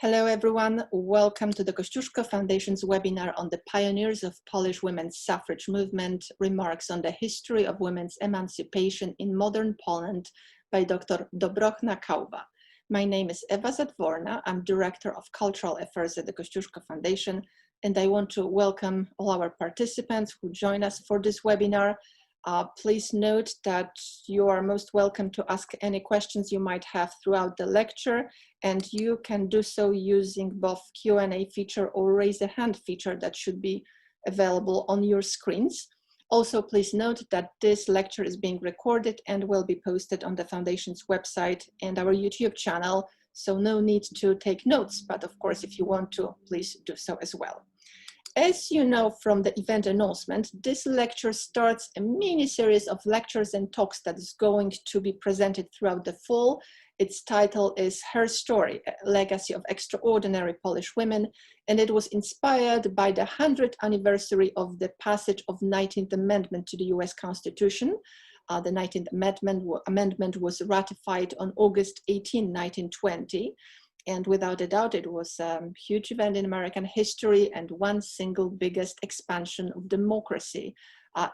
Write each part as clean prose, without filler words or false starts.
Hello everyone, welcome to the Kościuszko Foundation's webinar on the pioneers of Polish women's suffrage movement, remarks on the history of women's emancipation in modern Poland by Dr. Dobrochna Kałwa. My name is Ewa Zadworna, I'm Director of Cultural Affairs at the Kościuszko Foundation, and I want to welcome all our participants who join us for this webinar. Please note that you are most welcome to ask any questions you might have throughout the lecture, and you can do so using both Q&A feature or raise a hand feature that should be available on your screens. Also, please note that this lecture is being recorded and will be posted on the Foundation's website and our YouTube channel, so no need to take notes, but of course, if you want to, please do so as well. As you know from the event announcement, this lecture starts a mini-series of lectures and talks that is going to be presented throughout the fall. Its title is Her Story, a Legacy of Extraordinary Polish Women, and it was inspired by the 100th anniversary of the passage of 19th Amendment to the US Constitution. The 19th Amendment was ratified on August 18, 1920. And without a doubt, it was a huge event in American history and one single biggest expansion of democracy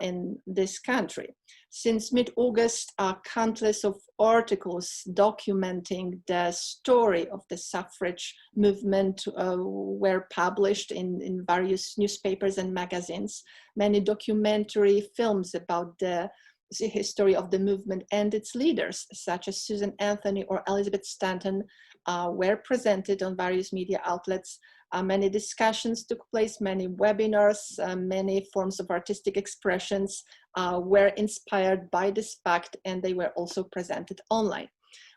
in this country. Since mid-August, countless of articles documenting the story of the suffrage movement were published in various newspapers and magazines. Many documentary films about the history of the movement and its leaders, such as Susan Anthony or Elizabeth Stanton, were presented on various media outlets. Many discussions took place, many webinars, many forms of artistic expressions were inspired by this fact, and they were also presented online.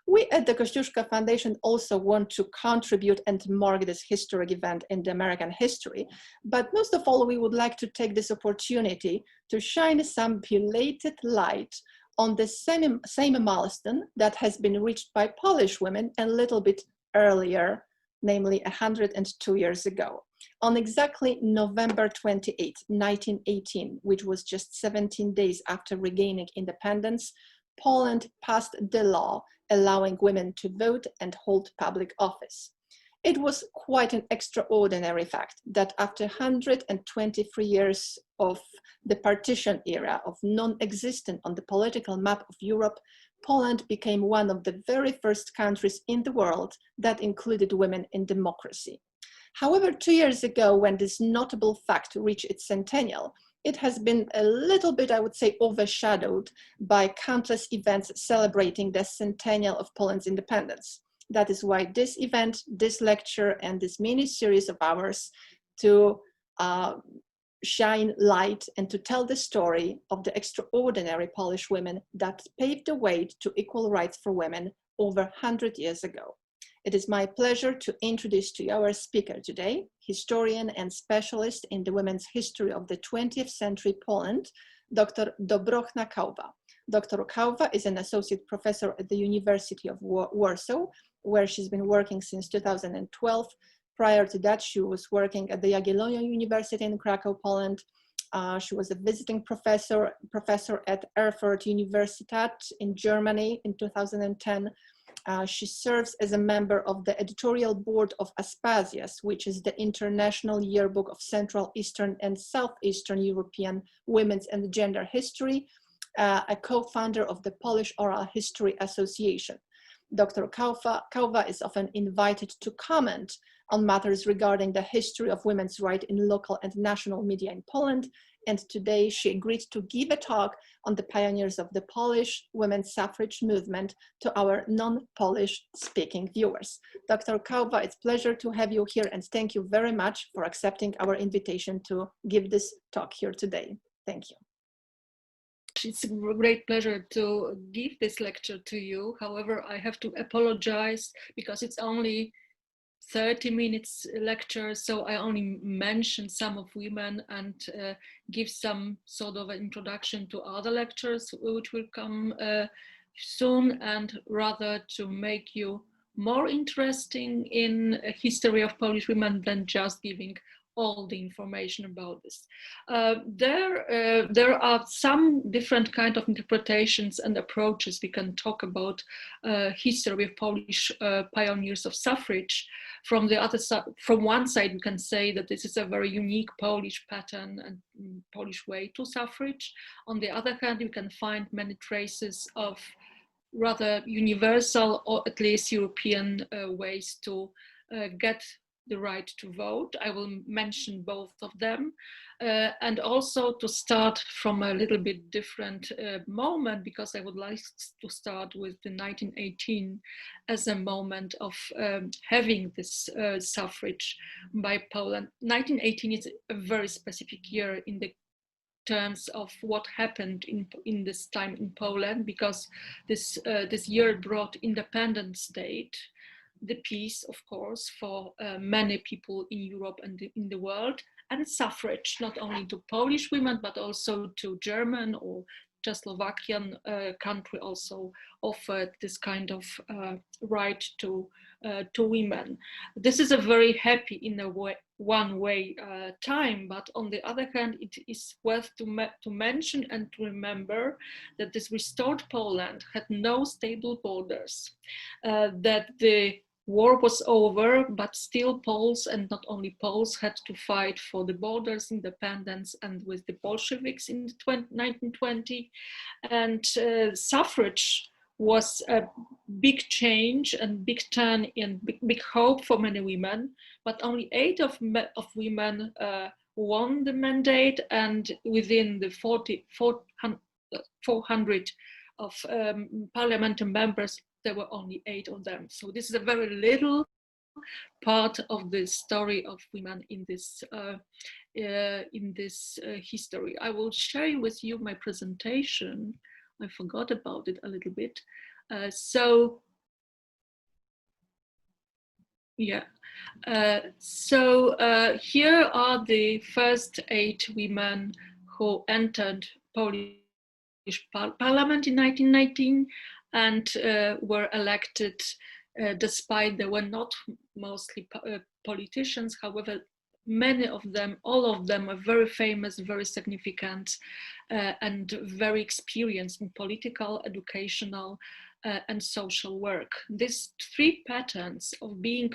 We at the Kościuszko Foundation also want to contribute and mark this historic event in the American history, but most of all, we would like to take this opportunity to shine some belated light on the same milestone that has been reached by Polish women a little bit earlier, namely 102 years ago. On exactly November 28, 1918, which was just 17 days after regaining independence, Poland passed the law allowing women to vote and hold public office. It was quite an extraordinary fact that after 123 years of the partition era of non-existent on the political map of Europe, Poland became one of the very first countries in the world that included women in democracy. However, 2 years ago, when this notable fact reached its centennial, it has been a little bit, I would say, overshadowed by countless events celebrating the centennial of Poland's independence. That is why this event, this lecture, and this mini-series of ours to shine light and to tell the story of the extraordinary Polish women that paved the way to equal rights for women over 100 years ago. It is my pleasure to introduce to you our speaker today, historian and specialist in the women's history of the 20th century Poland, Dr. Dobrochna Kałwa. Dr. Kałwa is an associate professor at the University of Warsaw, where she's been working since 2012. Prior to that, she was working at the Jagiellonian University in Krakow, Poland. She was a visiting professor at Erfurt Universitat in Germany in 2010. She serves as a member of the editorial board of Aspasias, which is the International Yearbook of Central Eastern and Southeastern European Women's and Gender History, a co-founder of the Polish Oral History Association. Dr. Kałwa is often invited to comment on matters regarding the history of women's rights in local and national media in Poland, and today she agreed to give a talk on the pioneers of the Polish women's suffrage movement to our non-Polish speaking viewers. Dr. Kałwa, it's a pleasure to have you here, and thank you very much for accepting our invitation to give this talk here today. Thank you. It's a great pleasure to give this lecture to you. However, I have to apologize because it's only 30 minutes lecture, so I only mention some of women and give some sort of an introduction to other lectures which will come soon, and rather to make you more interesting in a history of Polish women than just giving all the information about this. There are some different kind of interpretations and approaches. We can talk about history of Polish pioneers of suffrage. From the other side, from one side, we can say that this is a very unique Polish pattern and Polish way to suffrage. On the other hand, you can find many traces of rather universal or at least European ways to get the right to vote. I will mention both of them, and also to start from a little bit different moment, because I would like to start with the 1918 as a moment of having this suffrage by Poland. 1918 is a very specific year in the terms of what happened in this time in Poland, because this year brought independent state, the peace, of course, for many people in Europe and in the world, and suffrage, not only to Polish women, but also to German or Czechoslovakian country also offered this kind of right to women. This is a very happy, in a way, one way time, but on the other hand, it is worth to mention and to remember that this restored Poland had no stable borders, that the war was over, but still Poles, and not only Poles, had to fight for the borders, independence, and with the Bolsheviks in 1920. And suffrage was a big change and big turn and big hope for many women, but only 8 of women won the mandate, and within the 400 of parliamentary members, there were only 8 of them. So this is a very little part of the story of women in this history. I will share with you my presentation. I forgot about it a little bit. Here are the first 8 women who entered Polish Parliament in 1919 and were elected, despite they were not mostly politicians. However, many of them, all of them, are very famous, very significant, and very experienced in political, educational, and social work. These 3 patterns of being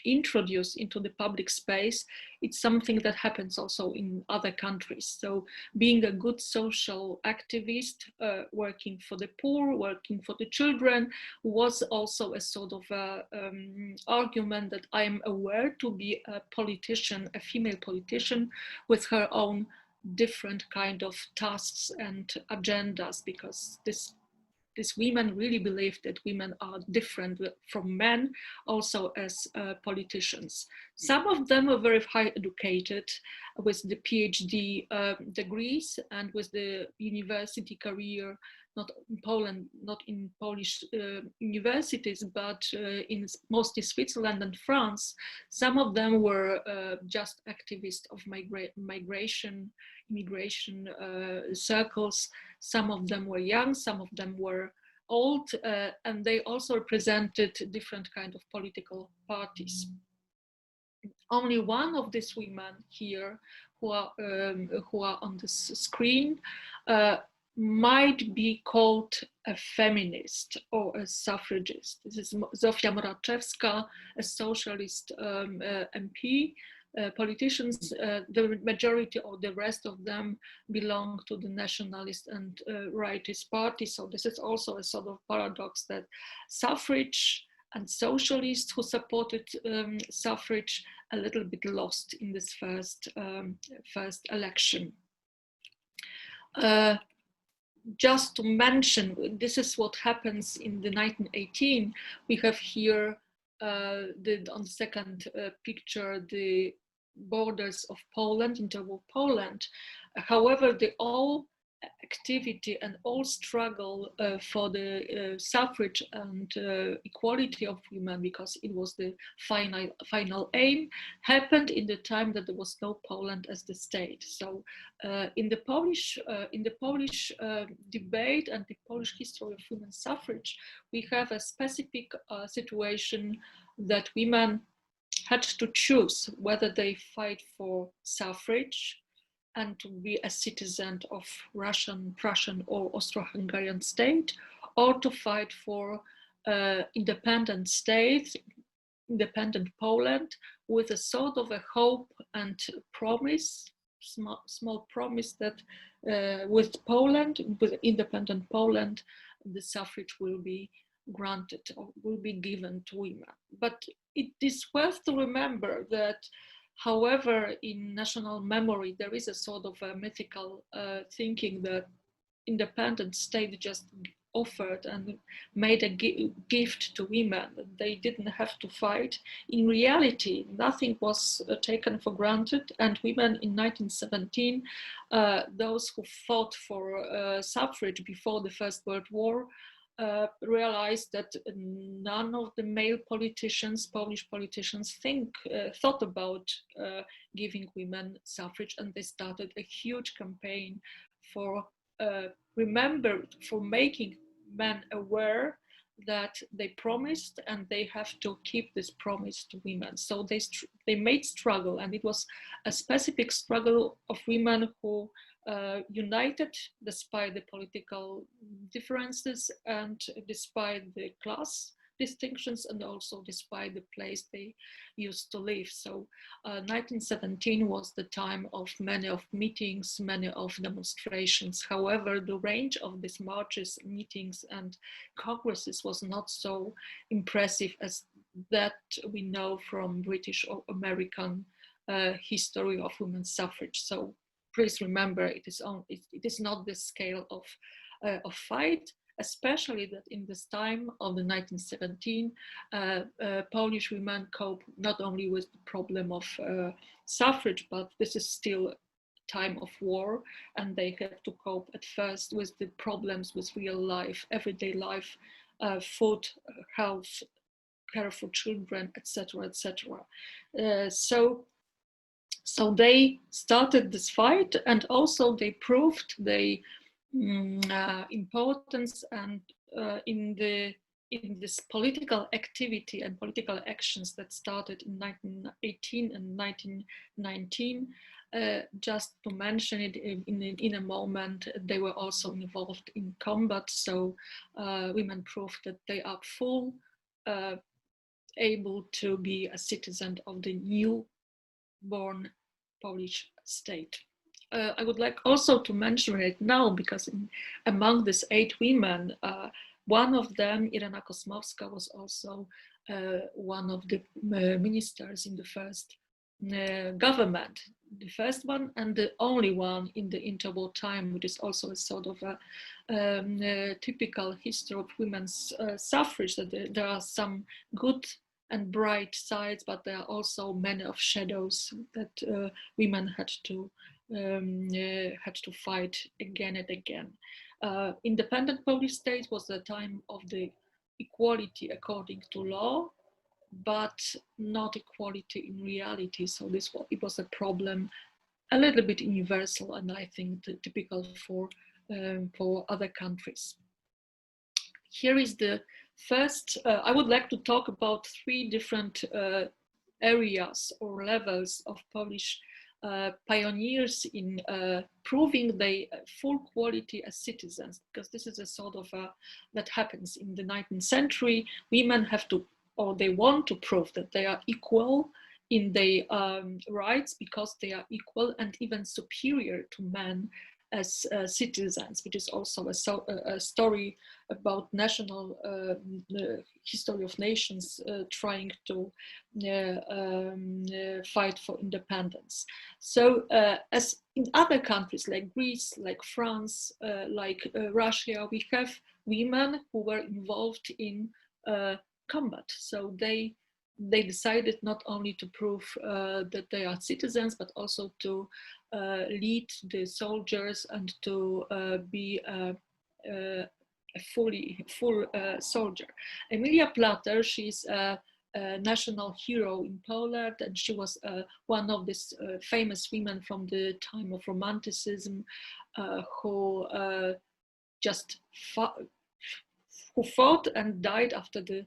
introduced into the public space, it's something that happens also in other countries. So being a good social activist, working for the poor, working for the children, was also a sort of argument that I am aware to be a politician, a female politician with her own different kind of tasks and agendas, because these women really believed that women are different from men, also as politicians. Some of them were very high educated with the Ph.D. Degrees and with the university career, not in Poland, not in Polish universities, but in mostly Switzerland and France. Some of them were just activists of immigration circles. Some of them were young, some of them were old, and they also represented different kind of political parties. Only one of these women here who are on this screen might be called a feminist or a suffragist. This is Zofia Moraczewska, a socialist MP. Politicians, the majority or the rest of them belong to the nationalist and rightist party. So this is also a sort of paradox that suffrage and socialists who supported suffrage a little bit lost in this first election. Just to mention, this is what happens in the 1918. We have here on the second picture the borders of Poland, interwar Poland. However, the all activity and all struggle for the suffrage and equality of women, because it was the final aim, happened in the time that there was no Poland as the state. So in the Polish debate and the Polish history of women's suffrage, we have a specific situation that women had to choose whether they fight for suffrage and to be a citizen of Russian, Prussian or Austro-Hungarian state, or to fight for independent state, independent Poland, with a sort of a hope and promise, small promise that with Poland, with independent Poland, the suffrage will be granted or will be given to women. But it is worth to remember that, however, in national memory, there is a sort of a mythical thinking that independent state just offered and made a gift to women. They didn't have to fight. In reality, nothing was taken for granted, and women in 1917, those who fought for suffrage before the First World War, realized that none of the male politicians, Polish politicians, thought about giving women suffrage, and they started a huge campaign for making men aware that they promised and they have to keep this promise to women. So they made struggle, and it was a specific struggle of women who united despite the political differences and despite the class distinctions, and also despite the place they used to live. So 1917 was the time of many of meetings, many of demonstrations. However, the range of these marches, meetings and congresses was not so impressive as that we know from British or American history of women's suffrage. So please remember, it is not the scale of fight, especially that in this time of the 1917, Polish women cope not only with the problem of suffrage, but this is still time of war, and they have to cope at first with the problems with real life, everyday life, food, health, care for children, etc., etc. So they started this fight, and also they proved their importance and in this political activity and political actions that started in 1918 and 1919. Just to mention it in a moment, they were also involved in combat. So women proved that they are full able to be a citizen of the new-born Polish state. I would like also to mention right now, because among these 8 women, one of them, Irena Kosmowska, was also one of the ministers in the first government, the first one and the only one in the interwar time, which is also a sort of a typical history of women's suffrage, that there are some good and bright sides, but there are also many of shadows that women had to fight again and again. Independent Polish state was the time of the equality according to law, but not equality in reality. So it was a problem, a little bit universal, and I think typical for other countries. Here is the first. I would like to talk about 3 different areas or levels of Polish pioneers in proving their full quality as citizens, because this is a sort of that happens in the 19th century. Women have to, or they want to prove that they are equal in their rights, because they are equal and even superior to men as citizens, which is also a story about national history of nations trying to fight for independence. So as in other countries like Greece, like France, like Russia, we have women who were involved in combat. So they decided not only to prove that they are citizens, but also to lead the soldiers and to be a full soldier. Emilia Plater, she's a national hero in Poland, and she was one of these famous women from the time of Romanticism who just fought and died after the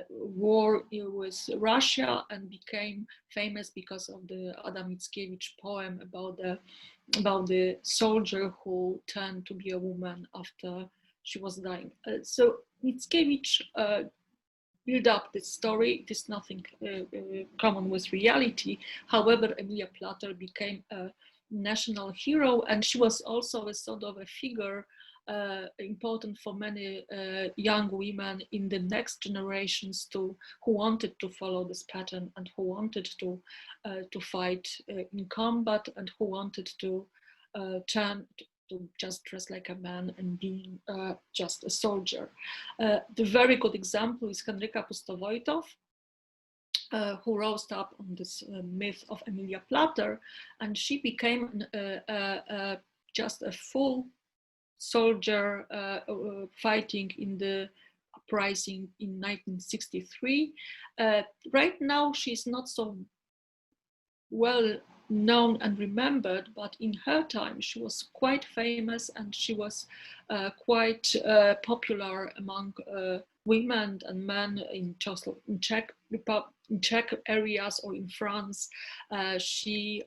war with Russia and became famous because of the Adam Mickiewicz poem about the soldier who turned to be a woman after she was dying. So Mickiewicz build up this story. It is nothing common with reality. However, Emilia Plater became a national hero, and she was also a sort of a figure important for many young women in the next generations who wanted to follow this pattern and who wanted to fight in combat and who wanted to turn to just dress like a man and being just a soldier. The very good example is Henryka Pusto-Wojtow, who rose up on this myth of Emilia Plater, and she became just a full soldier fighting in the uprising in 1963. Right now, she's not so well known and remembered, but in her time she was quite famous and she was quite popular among women and men in Czech areas or in France. She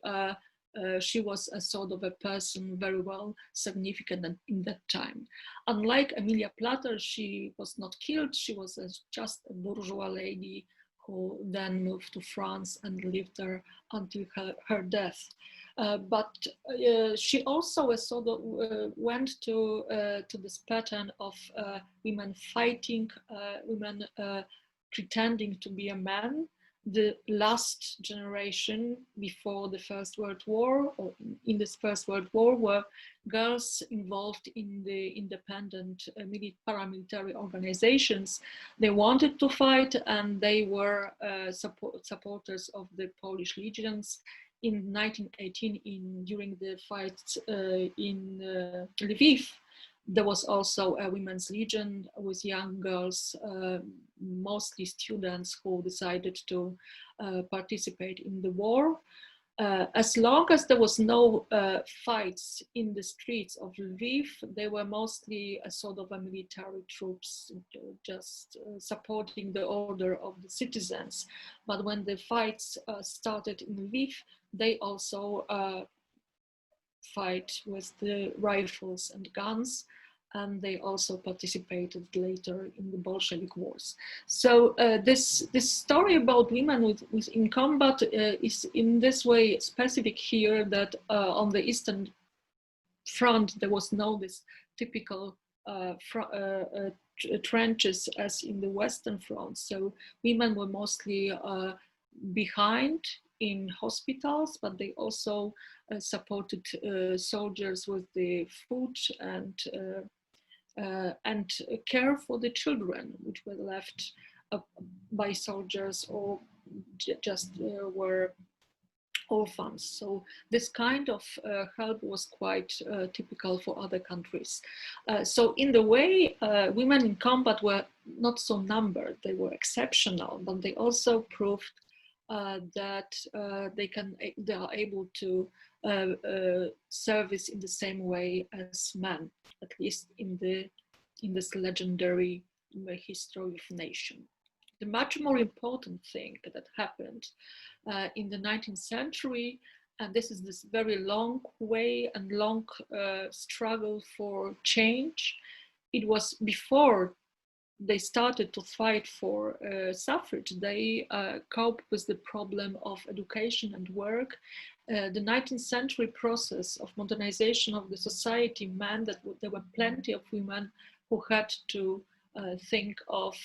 was a sort of a person very well significant in that time. Unlike Emilia Plater, she was not killed. She was just a bourgeois lady who then moved to France and lived there until her death. But she also sort of went to this pattern of women fighting, women pretending to be a man. The last generation before the First World War, or in this First World War, were girls involved in the independent paramilitary organizations. They wanted to fight and they were supporters of the Polish legions. In 1918, during the fights in Lviv, there was also a women's legion with young girls, mostly students, who decided to participate in the war. As long as there was no fights in the streets of Lviv, they were mostly a sort of a military troops, just supporting the order of the citizens. But when the fights started in Lviv, they also fight with the rifles and guns, and they also participated later in the Bolshevik wars. So this story about women in combat is in this way specific here, that on the Eastern Front there was no this typical trenches as in the Western Front. So women were mostly behind in hospitals, but they also supported soldiers with the food and care for the children, which were left by soldiers or just were orphans. So this kind of help was quite typical for other countries. So in the way, women in combat were not so numbered, they were exceptional, but they also proved that they are able to service in the same way as men, at least in this legendary history of nation. The much more important thing that happened in the 19th century, and this is this very long way and long struggle for change. It was before they started to fight for suffrage. They coped with the problem of education and work. The 19th century process of modernization of the society meant that there were plenty of women who had to think of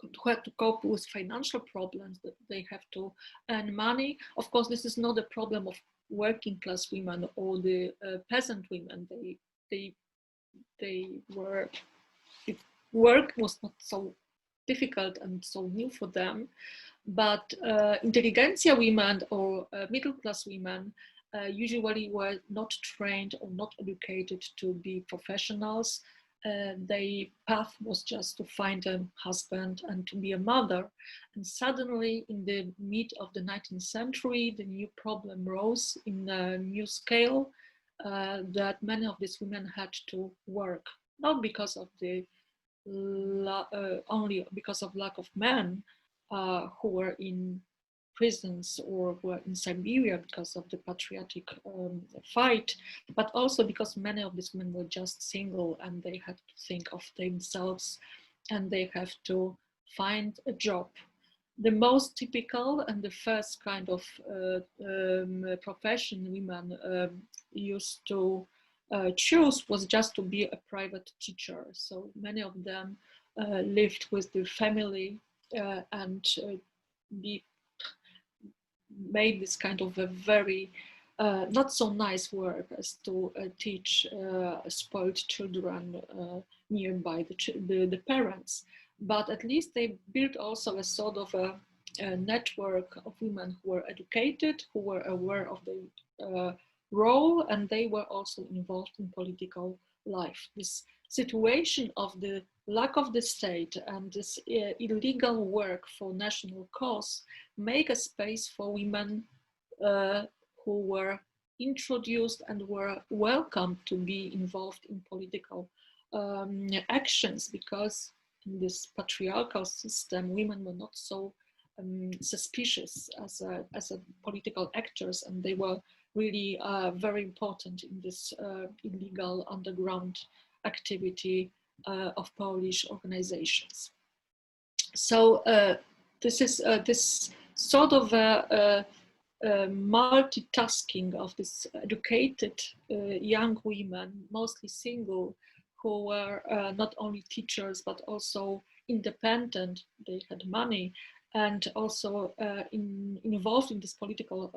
who had to cope with financial problems, that they have to earn money. Of course, this is not a problem of working class women or the peasant women. They were, work was not so difficult and so new for them, but intelligentsia women or middle class women usually were not trained or not educated to be professionals. Their path was just to find a husband and to be a mother. And suddenly, in the mid of the 19th century, the new problem rose in a new scale, that many of these women had to work, not because of the only because of lack of men who were in prisons or were in Siberia because of the patriotic fight, but also because many of these women were just single and they had to think of themselves and they have to find a job. The most typical and the first kind of profession women used to choose was just to be a private teacher. So many of them lived with their family and made this kind of a very not so nice work as to teach spoiled children nearby the parents. But at least they built also a sort of a network of women who were educated, who were aware of the role, and they were also involved in political life. This situation of the lack of the state and this illegal work for national cause make a space for women who were introduced and were welcomed to be involved in political actions, because in this patriarchal system, women were not so suspicious as a political actors, and they were really very important in this illegal underground activity of Polish organizations. So this is this sort of multitasking of this educated young women, mostly single, who were not only teachers but also independent. They had money and also involved in this political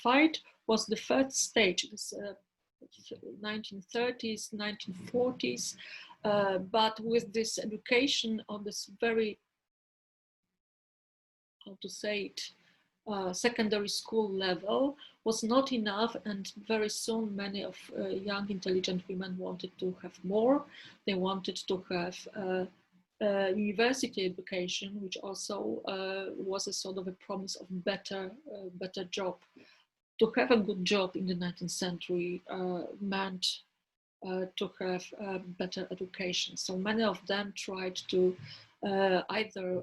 fight, was the first stage, this 1930s, 1940s, but with this education on this very, how to say it, secondary school level was not enough, and very soon many of young intelligent women wanted to have more. They wanted to have university education, which also was a sort of a promise of better job. To have a good job in the 19th century meant to have better education. So many of them tried to either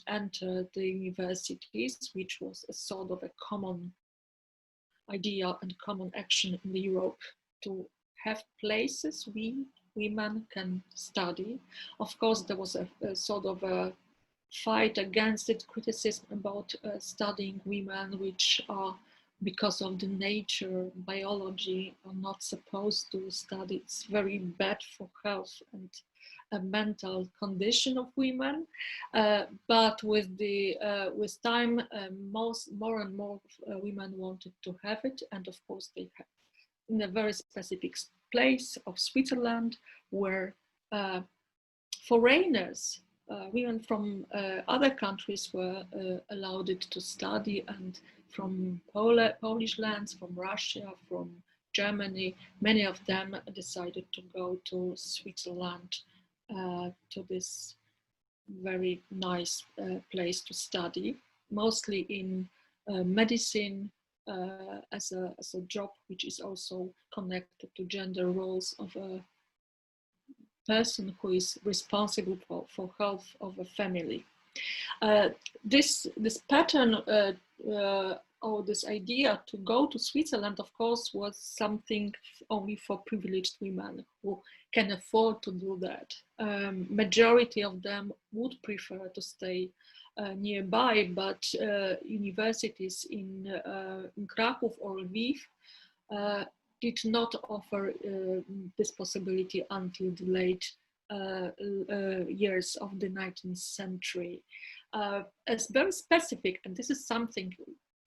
enter the universities, which was a sort of a common idea and common action in Europe, to have places women can study. Of course, there was a sort of a fight against it, criticism about studying women, which are, because of the nature, biology, are not supposed to study. It's very bad for health and a mental condition of women. But with time, more and more women wanted to have it, and of course they have in a very specific place of Switzerland, where foreigners, women from other countries were allowed it to study, and from Polish lands, from Russia, from Germany, many of them decided to go to Switzerland, to this very nice place to study, mostly in medicine, as a job which is also connected to gender roles of a person who is responsible for health of a family. This pattern or this idea to go to Switzerland, of course, was something only for privileged women who can afford to do that. Majority of them would prefer to stay nearby, but universities in Kraków or Lviv did not offer this possibility until the late years of the 19th century. As very specific, and this is something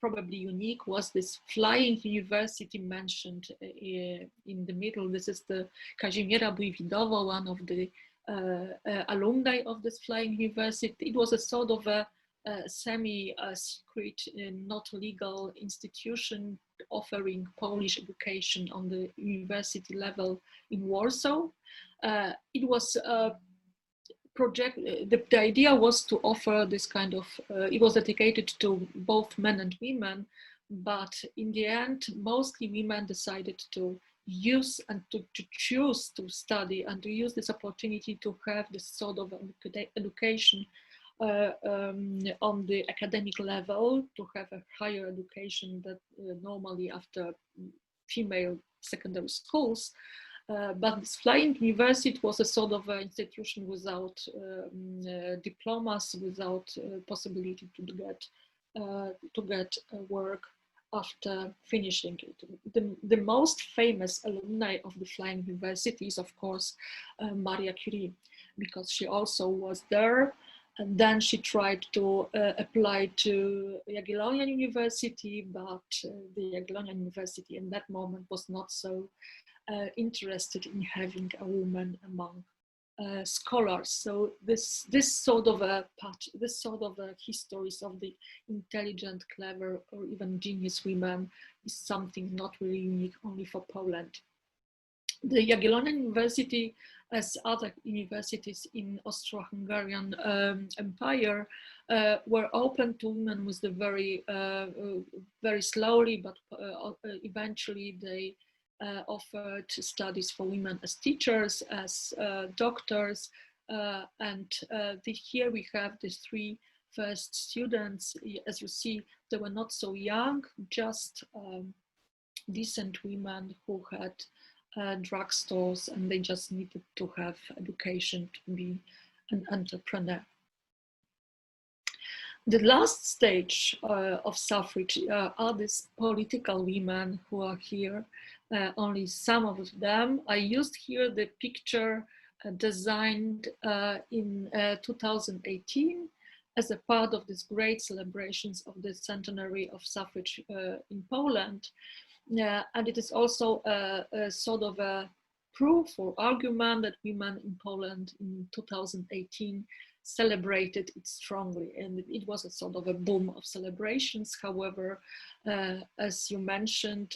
probably unique, was this flying university mentioned in the middle. This is the Kazimiera Bujwidowo, one of the alumni of this flying university. It was a sort of a semi-secret, not legal institution offering Polish education on the university level in Warsaw. It was project, the idea was to offer this kind of, it was dedicated to both men and women, but in the end, mostly women decided to use and to choose to study and to use this opportunity to have this sort of education on the academic level, to have a higher education that normally after female secondary schools. But this flying university was a sort of institution without diplomas, without possibility to get work after finishing it. The most famous alumni of the Flying University is, of course, Maria Curie, because she also was there. And then she tried to apply to Jagiellonian University, but the Jagiellonian University in that moment was not so interested in having a woman among scholars. So this sort of a histories of the intelligent, clever, or even genius women is something not really unique only for Poland. The Jagiellonian University, as other universities in Austro-Hungarian Empire, were open to women with the very slowly, but eventually they offered studies for women as teachers, as doctors, and here we have the three first students. As you see, they were not so young, just decent women who had drugstores, and they just needed to have education to be an entrepreneur. The last stage of suffrage are these political women who are here. Only some of them. I used here the picture designed in 2018 as a part of these great celebrations of the centenary of suffrage in Poland. And it is also a sort of a proof or argument that women in Poland in 2018 celebrated it strongly, and it was a sort of a boom of celebrations. However, as you mentioned,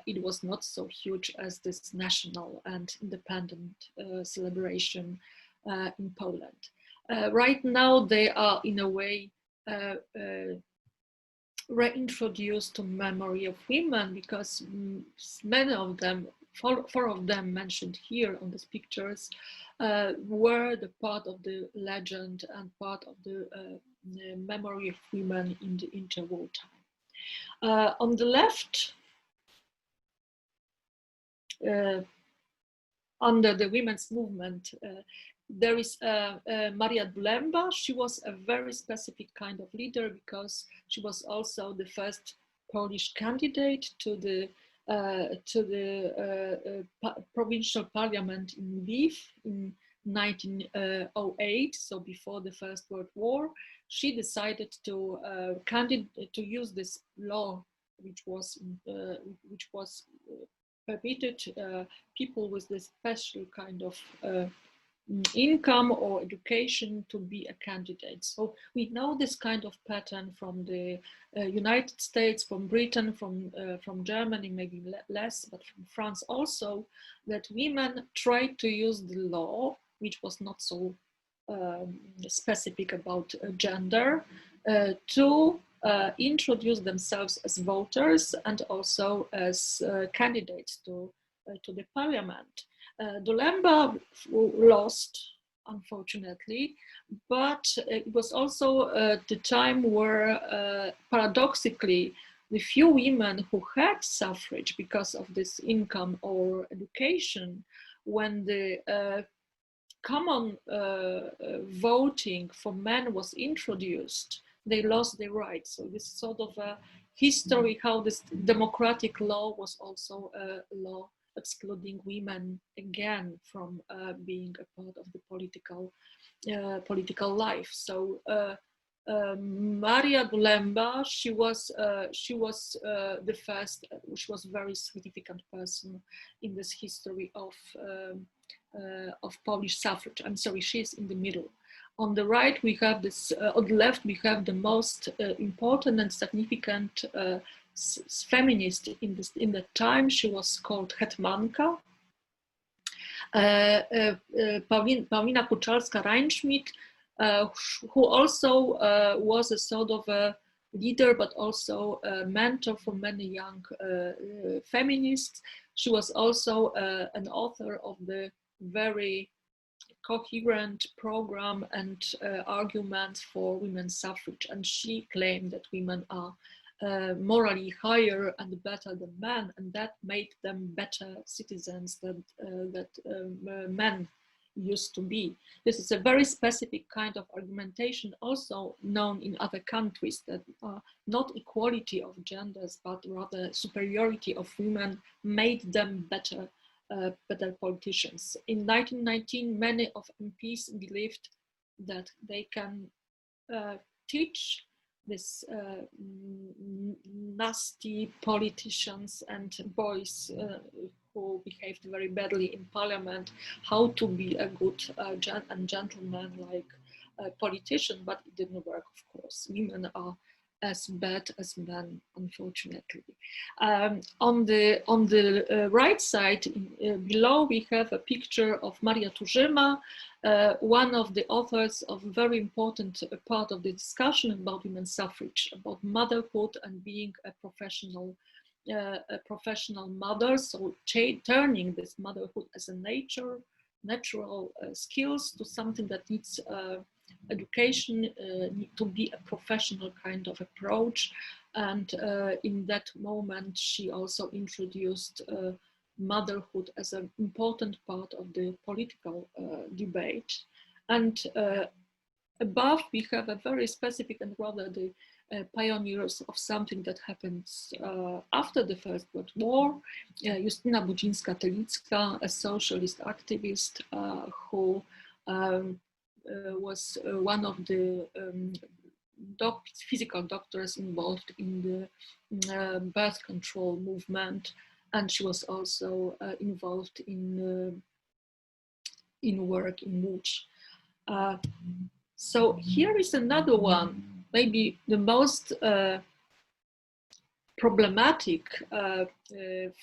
it was not so huge as this national and independent celebration in Poland. Right now, they are in a way reintroduced to memory of women, because many of them, four of them mentioned here on these pictures, were the part of the legend and part of the memory of women in the interwar time. On the left, under the women's movement, there is Maria Dulemba. She was a very specific kind of leader, because she was also the first Polish candidate to the provincial parliament in Lviv in 1908, so before the First World War. She decided to use this law, which was permitted people with this special kind of income or education to be a candidate. So we know this kind of pattern from the United States, from Britain, from Germany, maybe less, but from France also, that women tried to use the law, which was not so specific about gender, to introduce themselves as voters and also as candidates to the parliament. Dulemba lost, unfortunately, but it was also the time where, paradoxically, the few women who had suffrage because of this income or education, when the common voting for men was introduced, they lost their rights. So this sort of a history how this democratic law was also a law excluding women again from being a part of the political life. So Maria Dulemba, she was the first. She was a very significant person in this history of Polish suffrage. I'm sorry, she's in the middle. On the right, we have this. On the left, we have the most important and significant feminist in the time. She was called Hetmanka. Paulina Puczalska-Reinschmidt, who also was a sort of a leader, but also a mentor for many young feminists. She was also an author of the very coherent program and arguments for women's suffrage, and she claimed that women are morally higher and better than men, and that made them better citizens than men used to be. This is a very specific kind of argumentation, also known in other countries, that not equality of genders, but rather superiority of women made them better politicians. In 1919, many of MPs believed that they can teach this nasty politicians and boys who behaved very badly in parliament how to be a good gentleman-like politician, but it didn't work, of course. Women are as bad as men, unfortunately. On the right side, below, we have a picture of Maria Turzyma, one of the authors of a very important part of the discussion about women's suffrage, about motherhood and being a professional mother, so turning this motherhood as a natural skills to something that needs education, to be a professional kind of approach. And in that moment, she also introduced motherhood as an important part of the political debate. And above, we have a very specific and rather the pioneers of something that happens after the First World War. Justyna Budzińska-Telicka, a socialist activist who was one of the physical doctors involved in the birth control movement, and she was also involved in work in Łódź. So here is another one, maybe the most problematic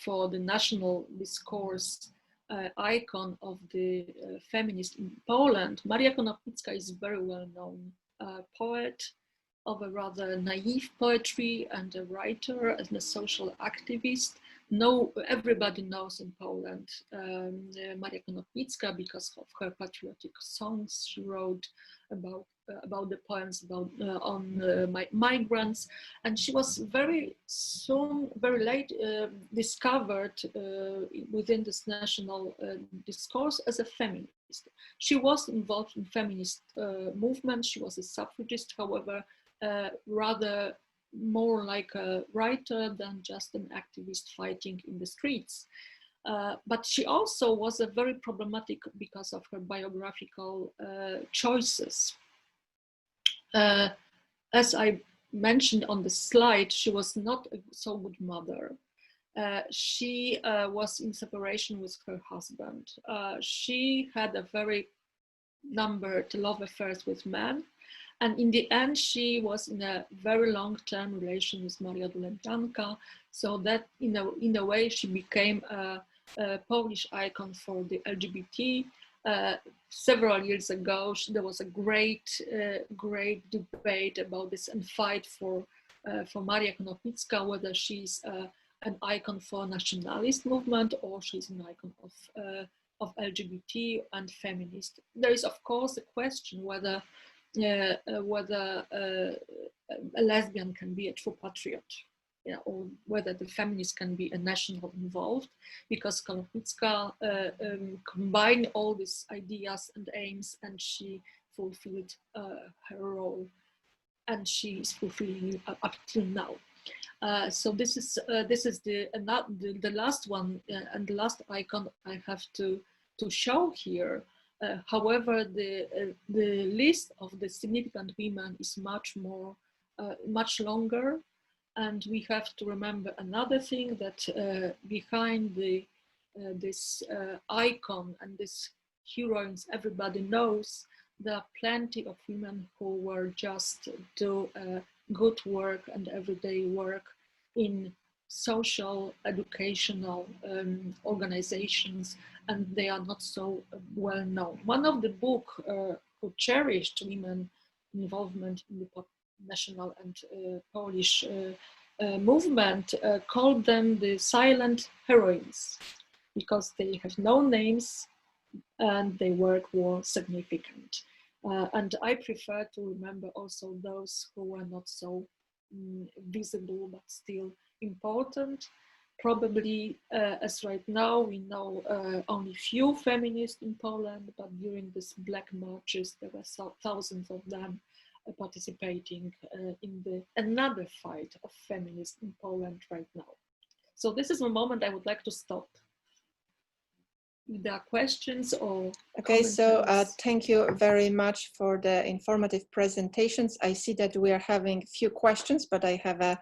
for the national discourse icon of the feminist in Poland. Maria Konopnicka is a very well-known poet of a rather naive poetry and a writer and a social activist. Everybody knows in Poland Maria Konopnicka because of her patriotic songs she wrote about the poems on migrants, and she was very late discovered within this national discourse as a feminist. She was involved in feminist movement. She was a suffragist, however, rather more like a writer than just an activist fighting in the streets. But she also was a very problematic because of her biographical choices. As I mentioned on the slide, she was not a so good mother. She was in separation with her husband. She had a very numbered love affairs with men. And in the end, she was in a very long-term relation with Maria Dulępianka, so that in a way she became a Polish icon for the LGBT. Several years ago, there was a great debate about this and fight for Maria Konopnicka, whether she's an icon for nationalist movement or she's an icon of LGBT and feminist. There is, of course, a question whether a lesbian can be a true patriot, or whether the feminist can be a national involved, because Konopnicka combined all these ideas and aims, and she fulfilled her role, and she is fulfilling it up till now. So this is the last one and the last icon I have to show here. However, the list of the significant women is much longer, and we have to remember another thing, that behind this icon and this heroines everybody knows, there are plenty of women who were just do good work and everyday work in social, educational organizations, and they are not so well known. One of the book who cherished women involvement in the national and Polish movement, called them the silent heroines, because they have no names and their work was significant. And I prefer to remember also those who were not so visible but still important. Probably, as right now, we know only few feminists in Poland, but during these black marches, there were thousands of them participating in another fight of feminists in Poland right now. So this is a moment I would like to stop. If there are questions or okay, so thank you very much for the informative presentations. I see that we are having a few questions, but I have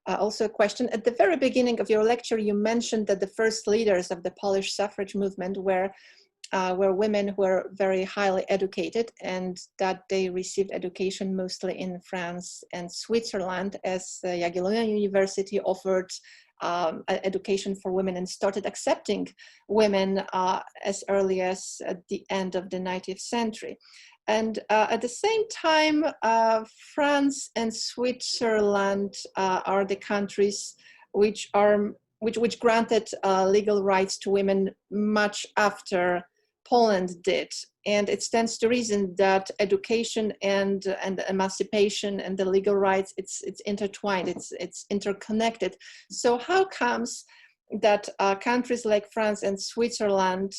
also a question. At the very beginning of your lecture, you mentioned that the first leaders of the Polish suffrage movement were women who were very highly educated, and that they received education mostly in France and Switzerland, as Jagiellonian University offered education for women and started accepting women as early as at the end of the 19th century. And at the same time, France and Switzerland are the countries which granted legal rights to women much after Poland did. And it stands to reason that education and emancipation and the legal rights, it's intertwined, it's interconnected. So how comes that countries like France and Switzerland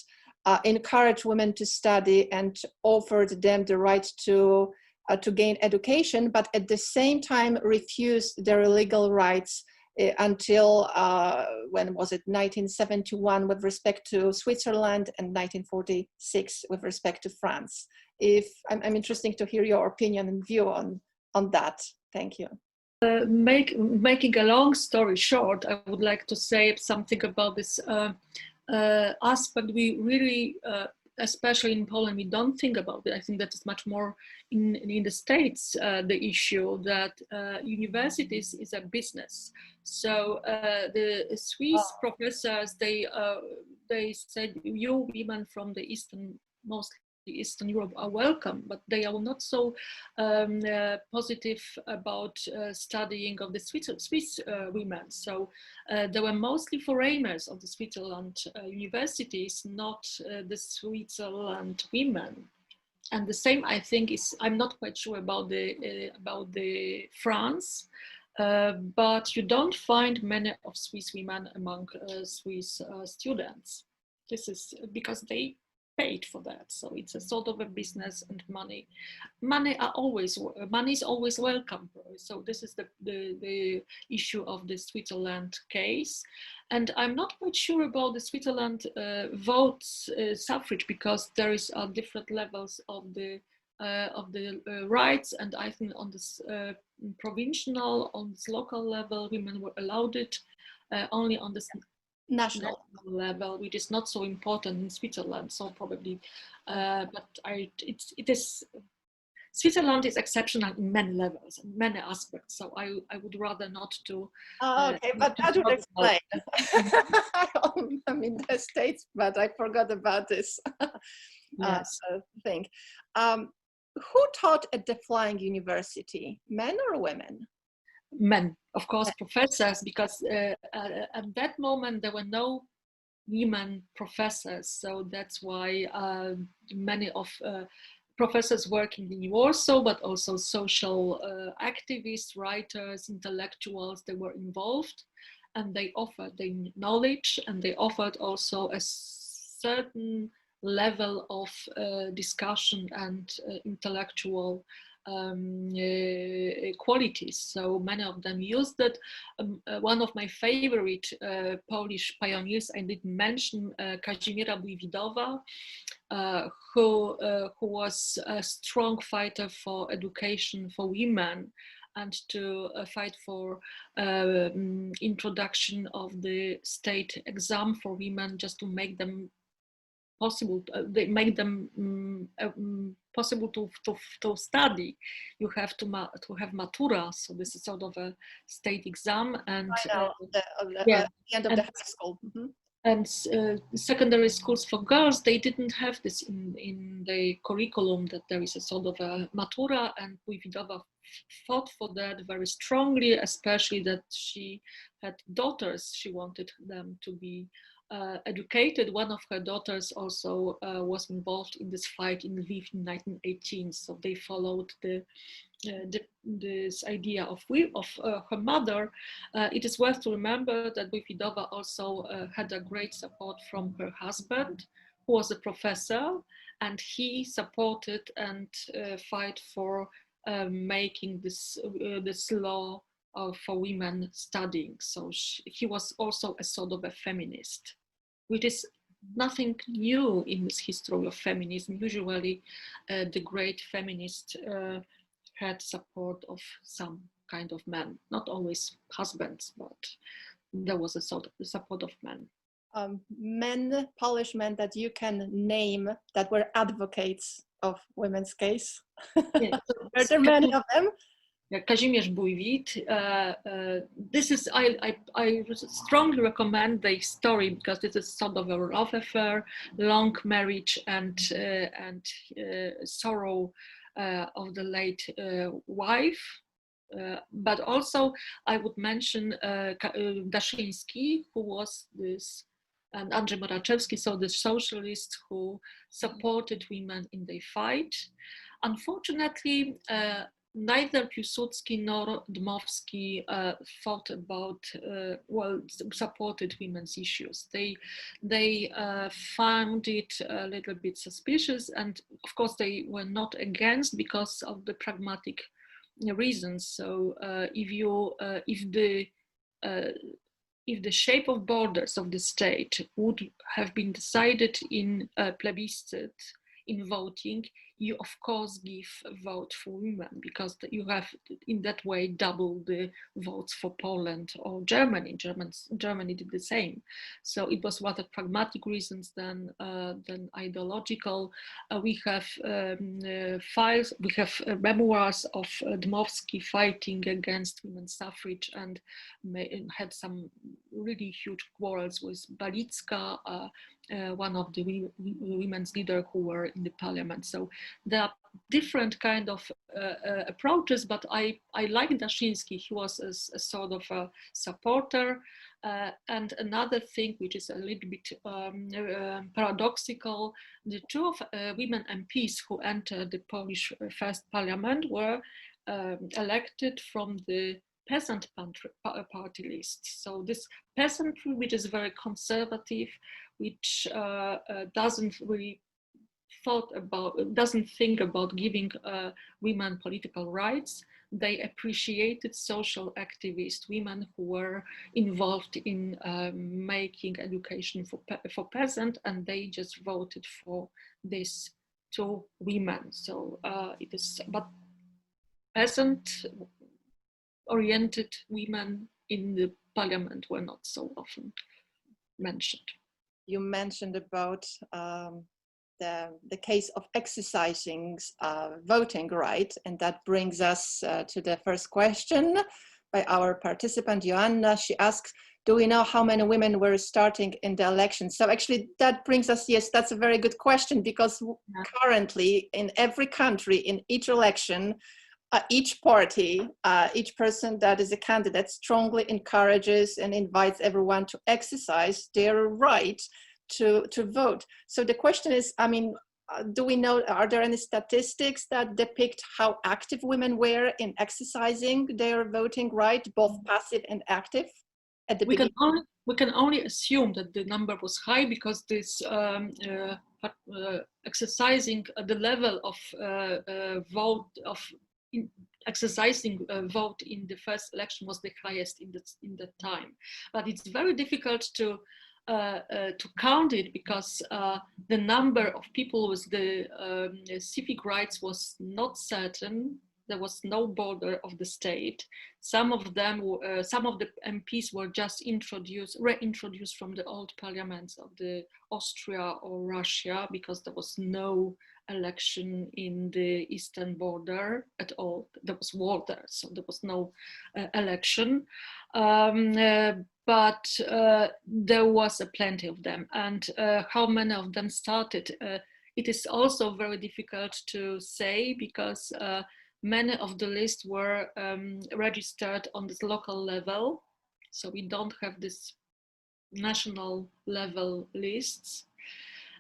encourage women to study and offered them the right to gain education, but at the same time refused their legal rights until, when was it, 1971 with respect to Switzerland and 1946 with respect to France? I'm interested to hear your opinion and view on that. Thank you. Making a long story short, I would like to say something about this aspect. We really, especially in Poland, we don't think about it. I think that is much more in the States, the issue that universities is a business. So the Swiss professors, they said, you women from the mostly Eastern Europe are welcome, but they are not so positive about studying of the Swiss women. So they were mostly foreigners of the Switzerland universities, not the Switzerland women. And the same, I think, I'm not quite sure about the France, but you don't find many of Swiss women among Swiss students. This is because they paid for that, so it's a sort of a business, and money is always welcome. So this is the issue of the Switzerland case, and I'm not quite sure about the Switzerland votes suffrage, because there is different levels of the rights, and I think on this provincial, on this local level, women were allowed it only on this national level, which is not so important in Switzerland. So probably, but it is. Switzerland is exceptional in many levels, in many aspects. So I would rather not to. Okay, but that would explain. I'm in the States, but I forgot about this thing. Who taught at the Flying University, men or women? Men, of course, professors, because at that moment there were no women professors, so that's why many of professors working in Warsaw, but also social activists, writers, intellectuals, they were involved, and they offered their knowledge, and they offered also a certain level of discussion and intellectual qualities. So many of them used it. One of my favorite Polish pioneers, I didn't mention, Kazimiera Bujwidowa, who was a strong fighter for education for women, and to fight for introduction of the state exam for women, just to make them possible. They make them possible to study. You have to have matura, so this is sort of a state exam, and the end of the high school. Mm-hmm. And secondary schools for girls, they didn't have this in the curriculum, that there is a sort of a matura, and Wojtyła fought for that very strongly, especially that she had daughters. She wanted them to be educated. One of her daughters also was involved in this fight in Lviv in 1918, so they followed this idea of her mother. It is worth to remember that Wojtyła also had a great support from her husband, who was a professor, and he supported and fight for making this law for women studying. So he was also a sort of a feminist, which is nothing new in this history of feminism. Usually the great feminists had support of some kind of men, not always husbands, but there was a sort of support of men. Men, Polish men that you can name that were advocates of women's case? Yeah. Are there many of them? Kazimierz Bujwit. This is, I strongly recommend the story, because this is sort of a love affair, long marriage, and sorrow of the late wife. But also I would mention Daszyński, who was this, and Andrzej Moraczewski, so the socialists who supported women in their fight. Unfortunately, neither Piłsudski nor Dmowski thought about, supported women's issues. They found it a little bit suspicious, and of course they were not against because of the pragmatic reasons. So if the shape of borders of the state would have been decided in a plebiscite, in voting, you of course give a vote for women, because you have in that way double the votes for Poland or Germany. Germany did the same. So it was rather pragmatic reasons than ideological. We have files, we have memoirs of Dmowski fighting against women's suffrage, and had some really huge quarrels with Balicka, one of the women's leaders who were in the parliament. So there are different kind of approaches, but I like Daszyński. He was a sort of a supporter. And another thing which is a little bit paradoxical, the two of women MPs who entered the Polish first parliament were elected from the peasant party list. So this peasantry, which is very conservative, which doesn't think about giving women political rights. They appreciated social activist women who were involved in making education for peasant, and they just voted for these two women. So it is, but peasant oriented women in the parliament were not so often mentioned. You mentioned about the case of exercising voting right, and that brings us to the first question by our participant Joanna. She asks, do we know how many women were starting in the election? So actually that brings us, yes, that's a very good question, because currently in every country, in each election, each party, each person that is a candidate strongly encourages and invites everyone to exercise their right to vote. So the question is, I mean, do we know, are there any statistics that depict how active women were in exercising their voting right, both passive and active at the beginning? We can only assume that the number was high, because this exercising the level of vote of exercising vote in the first election was the highest in that time. But it's very difficult to count it, because the number of people with the civic rights was not certain. There was no border of the state. Some of them, some of the MPs were just reintroduced from the old parliaments of the Austria or Russia, because there was no election in the eastern border at all. There was war there, so there was no election. but there was a plenty of them. And how many of them started? It is also very difficult to say, because many of the lists were registered on this local level. So we don't have this national level lists.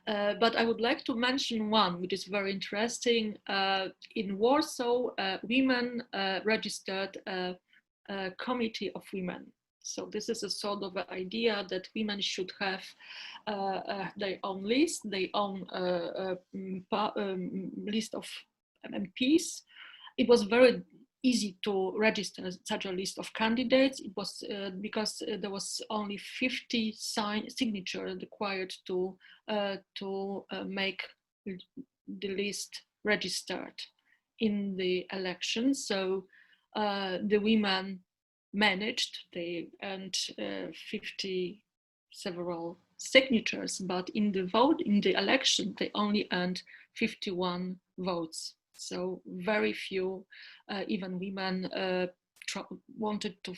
But I would like to mention one which is very interesting. In Warsaw, women registered a committee of women. So this is a sort of idea that women should have their own list, their own list of MPs. It was very easy to register such a list of candidates. It was because there was only 50 signatures required to make the list registered in the election. So the women managed, they earned 50 several signatures, but in the vote, in the election, they only earned 51 votes. So very few, even women, wanted to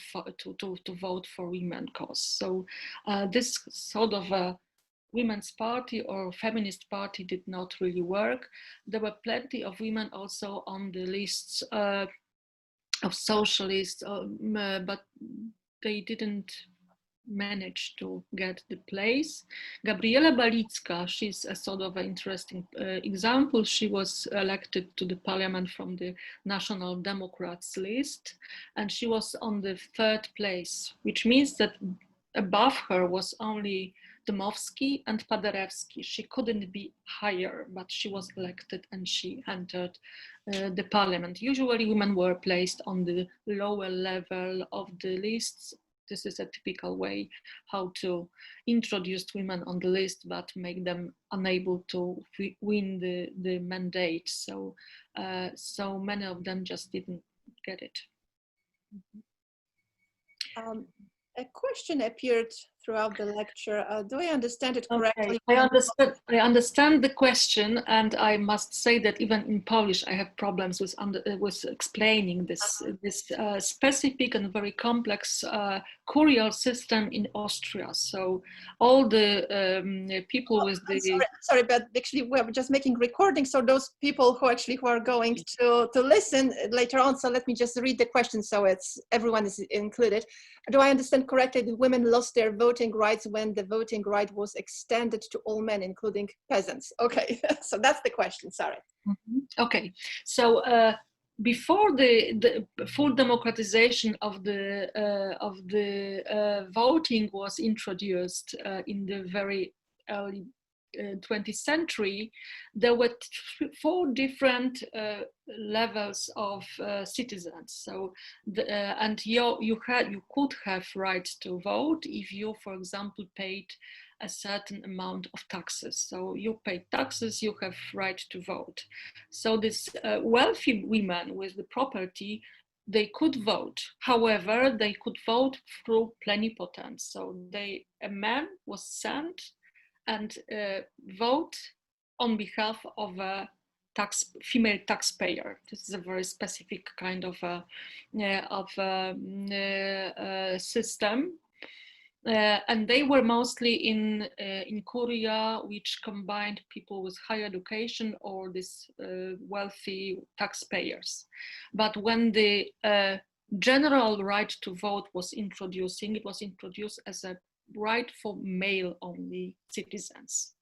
vote for women cause. So this sort of a women's party or feminist party did not really work. There were plenty of women also on the lists of socialists, but they didn't manage to get the place. Gabriela Balicka, she's a sort of an interesting example. She was elected to the parliament from the National Democrats list, and she was on the 3rd place, which means that above her was only Dmowski and Paderewski. She couldn't be higher, but she was elected and she entered the parliament. Usually women were placed on the lower level of the lists. This is a typical way how to introduce women on the list, but make them unable to win the mandate. So, so many of them just didn't get it. A question appeared throughout the lecture. Do I understand it correctly? Okay. I understand the question, and I must say that even in Polish, I have problems with explaining this specific and very complex courier system in Austria. So all the people with the sorry, but actually we're just making recordings, so those people who are going to listen later on. So let me just read the question so everyone is included. Do I understand correctly that women lost their voting rights when the voting right was extended to all men, including peasants? Okay, so that's the question, sorry. Okay, so before the full democratization of the voting was introduced in the very early 20th century, there were 4 different levels of citizens. So, and you could have right to vote if you, for example, paid a certain amount of taxes. So you pay taxes, you have right to vote. So this wealthy women with the property, they could vote. However, they could vote through plenipotents. So a man was sent and vote on behalf of a female taxpayer. This is a very specific kind of system. And they were mostly in Korea, which combined people with higher education or this wealthy taxpayers. But when the general right to vote was introducing, it was introduced as a right for male-only citizens.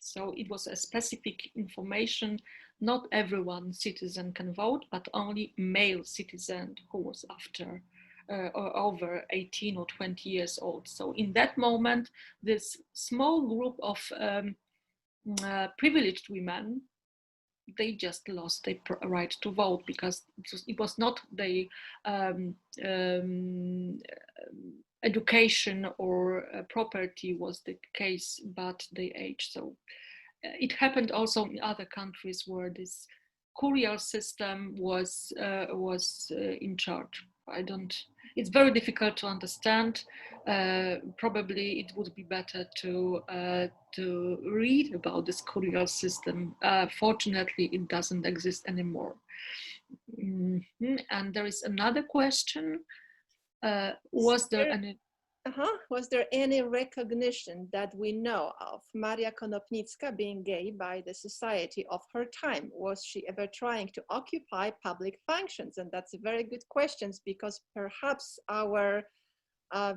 So it was a specific information. Not everyone citizen can vote, but only male citizen who was after or over 18 or 20 years old. So in that moment, this small group of privileged women, they just lost their right to vote because it was not the education or property was the case, but the age. So it happened also in other countries where this courier system was in charge. It's very difficult to understand. Probably it would be better to read about this courier system. Fortunately, it doesn't exist anymore. And there is another question. Was there any? Was there any recognition that we know of Maria Konopnicka being gay by the society of her time? Was she ever trying to occupy public functions? And that's a very good question, because perhaps our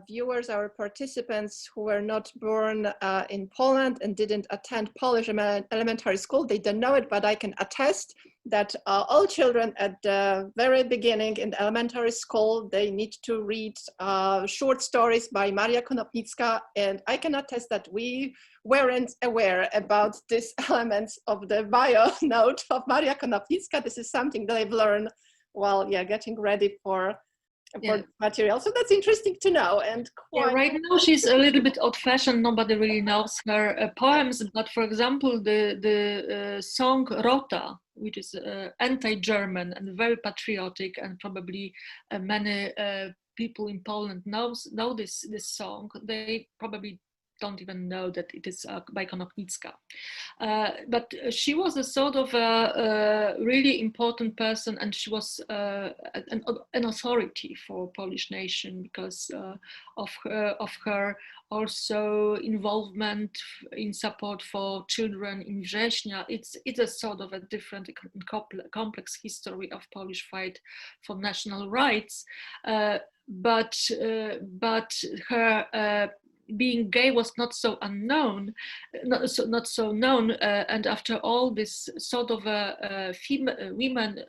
viewers, our participants who were not born in Poland and didn't attend Polish elementary school, they don't know it, but I can attest that all children at the very beginning in the elementary school, they need to read short stories by Maria Konopnicka, and I can attest that we weren't aware about these elements of the bio note of Maria Konopnicka. This is something that I've learned while getting ready for material. So that's interesting to know. And right now she's a little bit old-fashioned. Nobody really knows her poems. But for example, the song Rota, which is anti-German and very patriotic, and probably many people in Poland know this song. They probably don't even know that it is by Konopnicka. But she was a sort of a really important person, and she was an authority for Polish nation because of her also involvement in support for children in Września. It's a sort of a different complex history of Polish fight for national rights, but her being gay was not so unknown, not so known, and after all this sort of women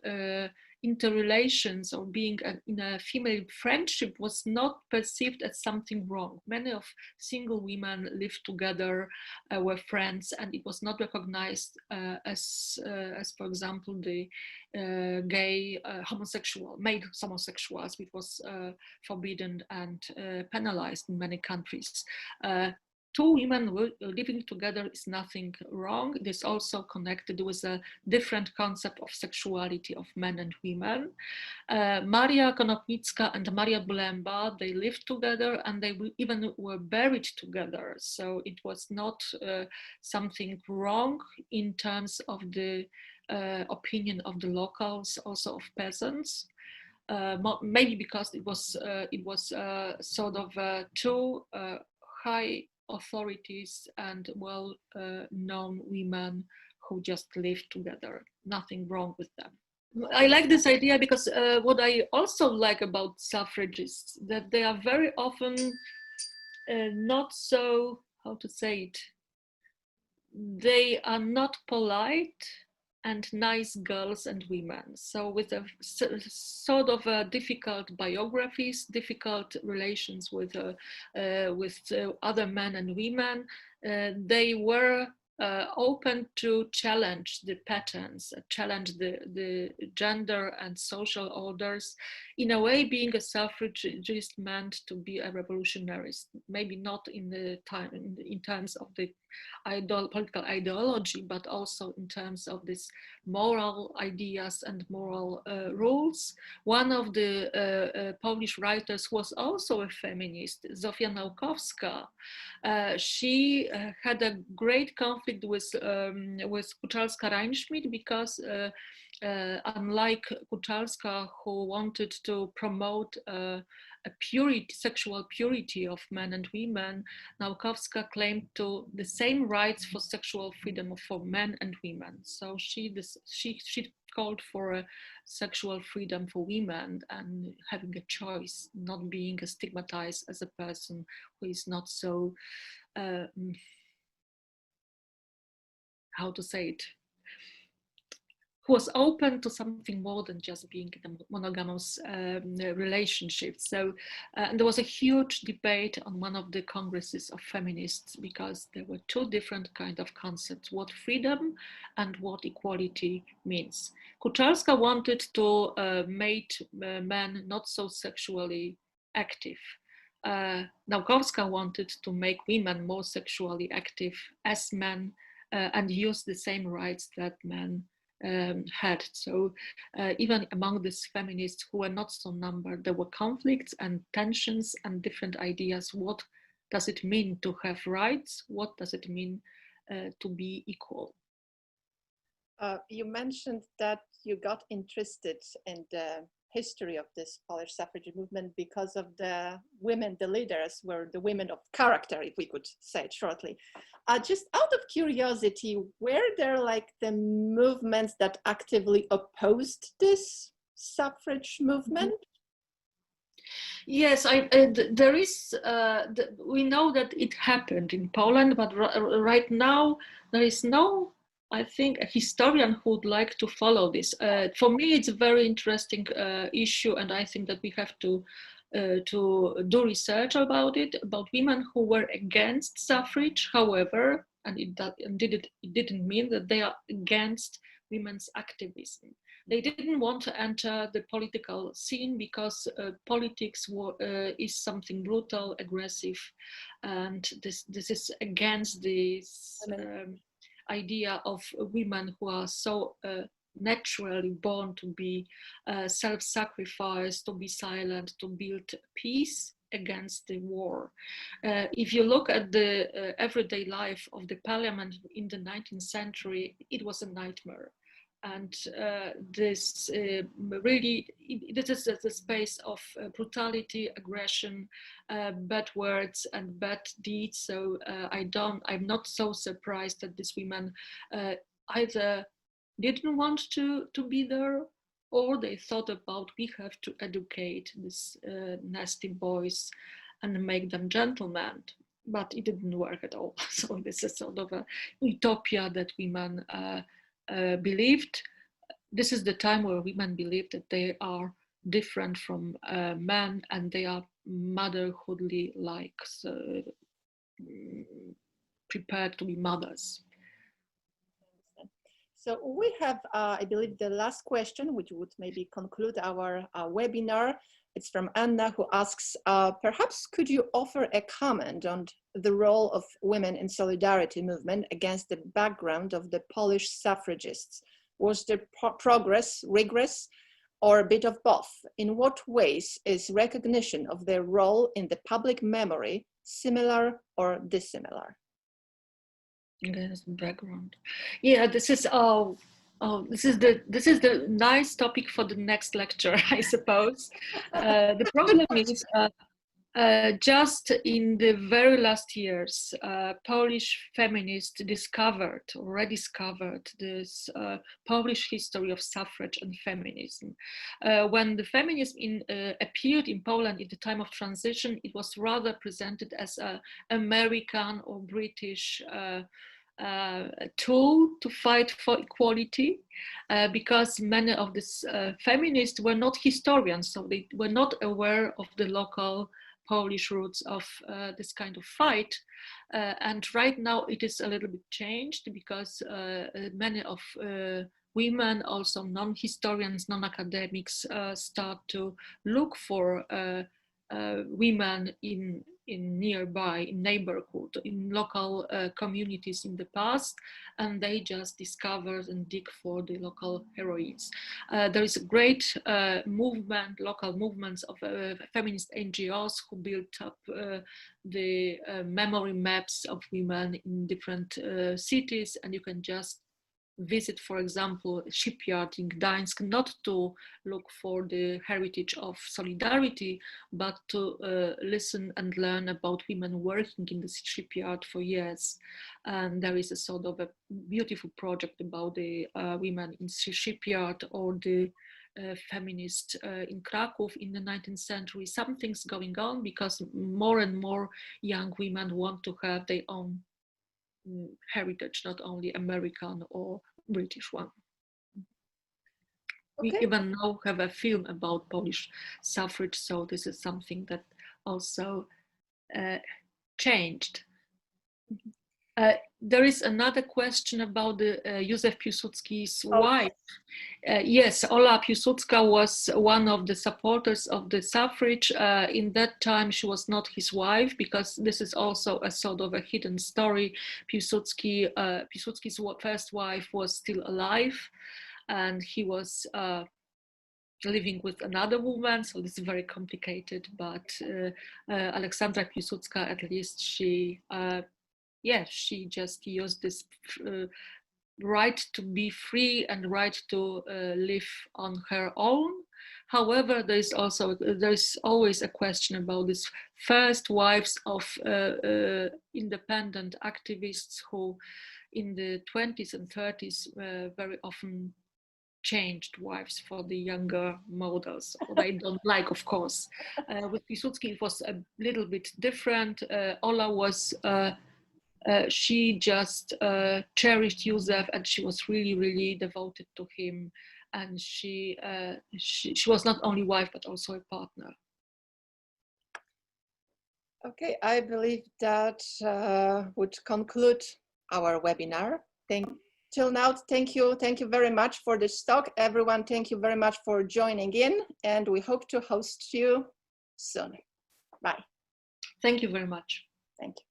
interrelations or being in a female friendship was not perceived as something wrong. Many of single women lived together, were friends, and it was not recognized as for example, the gay male homosexuals, which was forbidden and penalized in many countries. Two women living together is nothing wrong. It is also connected with a different concept of sexuality of men and women. Maria Konopnicka and Maria Bulemba, they lived together and they even were buried together. So it was not something wrong in terms of the opinion of the locals, also of peasants. Maybe because it was sort of two high authorities and well-known women who just lived together. Nothing wrong with them. I like this idea because what I also like about suffragists, that they are very often not so, how to say it, they are not polite and nice girls and women. So with a sort of difficult biographies, difficult relations with other men and women, they were open to challenge the patterns, challenge the gender and social orders. In a way, being a suffragist meant to be a revolutionarist, maybe not in the time in terms of the political ideology, but also in terms of this moral ideas and moral rules. One of the Polish writers was also a feminist, Zofia Naukowska. She had a great conflict with Kucharska-Reinschmidt because unlike Kucharska, who wanted to promote sexual purity of men and women, Naukowska claimed to the same rights for sexual freedom for men and women. So she called for a sexual freedom for women and having a choice, not being stigmatized as a person who is not so, how to say it, who was open to something more than just being in a monogamous relationship. So there was a huge debate on one of the congresses of feminists because there were two different kind of concepts, what freedom and what equality means. Kucharska wanted to make men not so sexually active. Naukowska wanted to make women more sexually active as men and use the same rights that men had. So even among these feminists who were not so numbered, there were conflicts and tensions and different ideas. What does it mean to have rights? What does it mean to be equal? You mentioned that you got interested in the history of this Polish suffrage movement because of the women, the leaders were the women of character, if we could say it shortly. Just out of curiosity, were there like the movements that actively opposed this suffrage movement? Yes, there is. We know that it happened in Poland, but right now there is no, I think, a historian who would like to follow this. For me, it's a very interesting issue, and I think that we have to do research about it, about women who were against suffrage. However, and it didn't mean that they are against women's activism. They didn't want to enter the political scene because politics is something brutal, aggressive, and this is against this idea of women who are so naturally born to be self-sacrifice, to be silent, to build peace against the war. If you look at the everyday life of the parliament in the 19th century, it was a nightmare. And this really, this is the space of brutality, aggression, bad words and bad deeds. So I'm not so surprised that these women either didn't want to be there, or they thought about, we have to educate these nasty boys and make them gentlemen. But it didn't work at all. So this is sort of a utopia that women believed. This is the time where women believe that they are different from men and they are motherhoodly like, so, prepared to be mothers. So we have, I believe, the last question, which would maybe conclude our webinar. It's from Anna, who asks, perhaps could you offer a comment on the role of women in solidarity movement against the background of the Polish suffragists? Was there progress, regress, or a bit of both? In what ways is recognition of their role in the public memory similar or dissimilar? Yes, background. Yeah, this is this is the nice topic for the next lecture, I suppose. The problem is just in the very last years, Polish feminists rediscovered this Polish history of suffrage and feminism. When the feminism appeared in Poland at the time of transition, it was rather presented as an American or British tool to fight for equality, because many of these feminists were not historians, so they were not aware of the local Polish roots of this kind of fight. And right now it is a little bit changed, because many of women, also non-historians, non-academics, start to look for women in nearby, in neighborhood, in local communities in the past, and they just discover and dig for the local heroines. There is a great movement, local movements of feminist NGOs who built up the memory maps of women in different cities, and you can just visit, for example, a shipyard in Gdańsk, not to look for the heritage of solidarity, but to listen and learn about women working in this shipyard for years. And there is a sort of a beautiful project about the women in shipyard, or the feminist in Krakow in the 19th century. Something's going on, because more and more young women want to have their own heritage, not only American or British one. Okay. We even now have a film about Polish suffrage, so this is something that also changed. There is another question about the Józef Piłsudski's wife. Yes, Ola Piłsudska was one of the supporters of the suffrage. In that time, she was not his wife, because this is also a sort of a hidden story. Piłsudski's first wife was still alive, and he was living with another woman, so this is very complicated. But Aleksandra Piłsudska, at least, she just used this right to be free and right to live on her own. However, there's always a question about these first wives of independent activists who in the 20s and 30s very often changed wives for the younger models. What I don't like, of course. With Piłsudski, it was a little bit different. Ola was, she just cherished Józef, and she was really, really devoted to him. And she was not only wife, but also a partner. Okay, I believe that would conclude our webinar. Till now, thank you very much for this talk. Everyone, thank you very much for joining in, and we hope to host you soon. Bye. Thank you very much. Thank you.